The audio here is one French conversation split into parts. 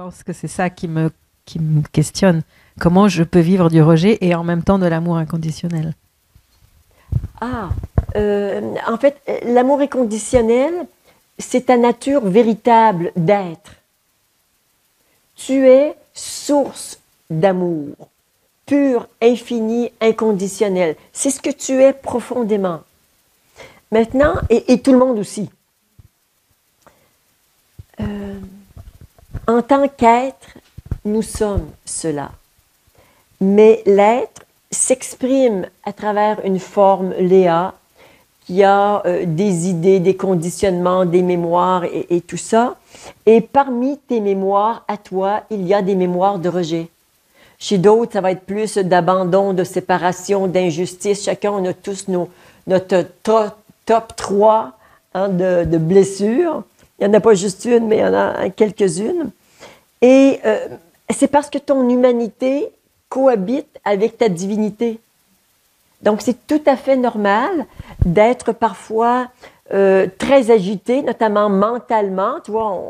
pense que c'est ça qui me questionne. Comment je peux vivre du rejet et en même temps de l'amour inconditionnel? Ah, en fait, l'amour inconditionnel, c'est ta nature véritable d'être. Tu es source d'amour, pur, infini, inconditionnel. C'est ce que tu es profondément. Maintenant, et tout le monde aussi, en tant qu'être, nous sommes cela. Mais l'être s'exprime à travers une forme Léa qui a des idées, des conditionnements, des mémoires et tout ça. Et parmi tes mémoires à toi, il y a des mémoires de rejet. Chez d'autres, ça va être plus d'abandon, de séparation, d'injustice. Chacun, on a tous notre top 3 de blessures. Il n'y en a pas juste une, mais il y en a quelques-unes. Et c'est parce que ton humanité cohabite avec ta divinité. Donc, c'est tout à fait normal d'être parfois très agité, notamment mentalement. Tu vois,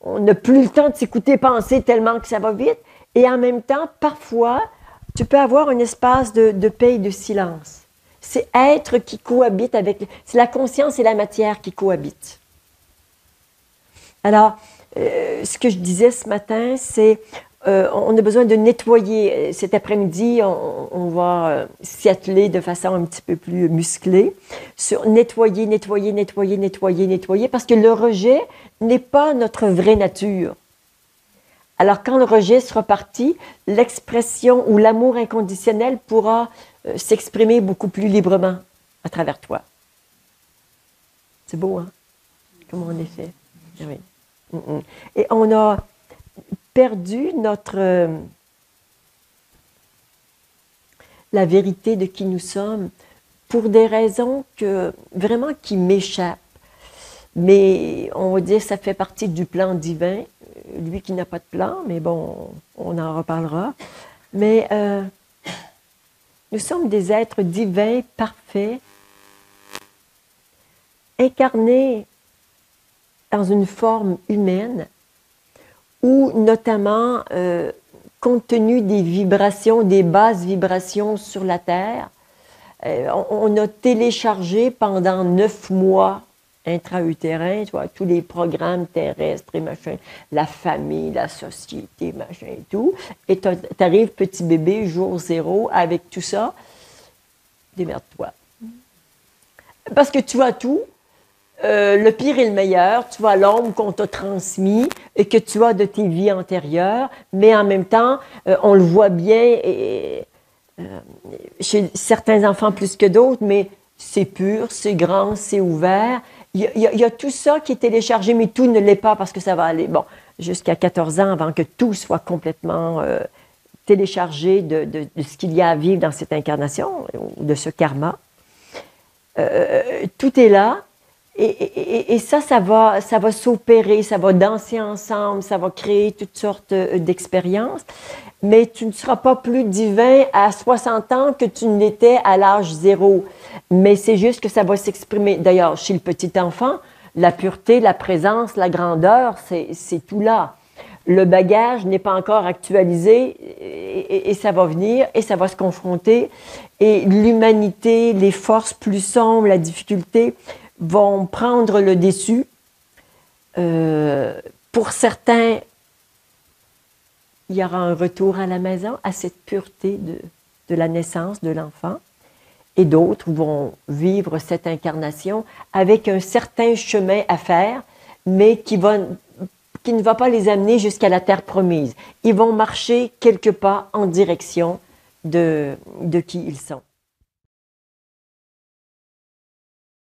on n'a plus le temps de s'écouter penser tellement que ça va vite. Et en même temps, parfois, tu peux avoir un espace de paix et de silence. C'est être qui cohabite avec... C'est la conscience et la matière qui cohabitent. Alors, ce que je disais ce matin, c'est on a besoin de nettoyer. Cet après-midi, on va s'y atteler de façon un petit peu plus musclée sur nettoyer, nettoyer, nettoyer, nettoyer, nettoyer, parce que le rejet n'est pas notre vraie nature. Alors, quand le rejet sera parti, l'expression ou l'amour inconditionnel pourra s'exprimer beaucoup plus librement à travers toi. C'est beau, hein? Comment on est fait. Oui. Et on a perdu la vérité de qui nous sommes pour des raisons vraiment qui m'échappent. Mais on va dire que ça fait partie du plan divin. Lui qui n'a pas de plan, mais bon, on en reparlera. Mais nous sommes des êtres divins, parfaits, incarnés dans une forme humaine où, notamment, compte tenu des vibrations, des basses vibrations sur la Terre, on a téléchargé pendant 9 mois intra-utérins, tu vois, tous les programmes terrestres et machin, la famille, la société, machin et tout. Et tu arrives, petit bébé, jour 0, avec tout ça, démerde-toi. Parce que tu as tout. Le pire et le meilleur, tu as l'ombre qu'on t'a transmis et que tu as de tes vies antérieures, mais en même temps, on le voit bien chez certains enfants plus que d'autres, mais c'est pur, c'est grand, c'est ouvert. Il y a tout ça qui est téléchargé, mais tout ne l'est pas parce que ça va aller, bon, jusqu'à 14 ans avant que tout soit complètement téléchargé de ce qu'il y a à vivre dans cette incarnation, ou de ce karma. Tout est là. Et ça va s'opérer, ça va danser ensemble, ça va créer toutes sortes d'expériences. Mais tu ne seras pas plus divin à 60 ans que tu ne l'étais à l'âge 0. Mais c'est juste que ça va s'exprimer. D'ailleurs, chez le petit enfant, la pureté, la présence, la grandeur, c'est tout là. Le bagage n'est pas encore actualisé et ça va venir et ça va se confronter. Et l'humanité, les forces plus sombres, la difficulté vont prendre le dessus. Pour certains, il y aura un retour à la maison, à cette pureté de la naissance de l'enfant. Et d'autres vont vivre cette incarnation avec un certain chemin à faire, mais qui ne va pas les amener jusqu'à la terre promise. Ils vont marcher quelques pas en direction de qui ils sont.